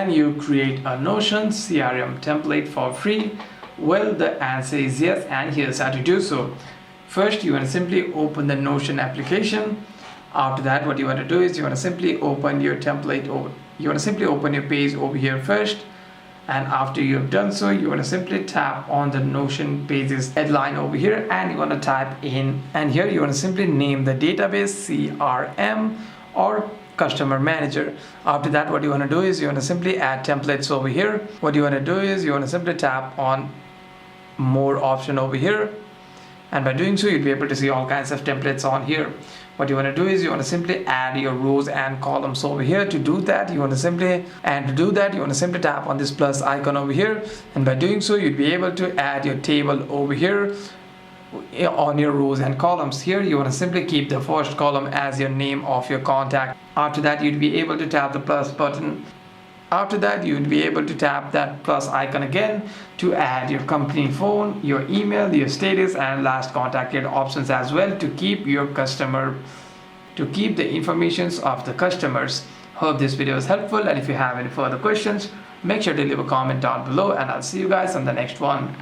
Can you create a Notion CRM template for free? Well, the answer is yes, and here's how to do so. First, you want to simply open the Notion application. After that, what you want to do is you want to simply open your template over. You want to simply open your page over here first. And after you have done so, you want to simply tap on the Notion pages headline over here, and you want to type in, and here you want to simply name the database CRM or customer manager. After that, what you want to do is you want to simply add templates over here. What you want to do is you want to simply tap on more option over here, and by doing so you'll be able to see all kinds of templates on here. What you want to do is you want to simply add your rows and columns over here. To do that, you want to simply tap on this plus icon over here, and by doing so you'll be able to add your table over here on your rows and columns. Here you want to simply keep the first column as your name of your contact. After that, you'll be able to tap the plus button. After that, you'll be able to tap that plus icon again to add your company phone, your email, your status, and last contacted options as well to keep the informations of the customers. Hope this video is helpful, and if you have any further questions, make sure to leave a comment down below, and I'll see you guys on the next one.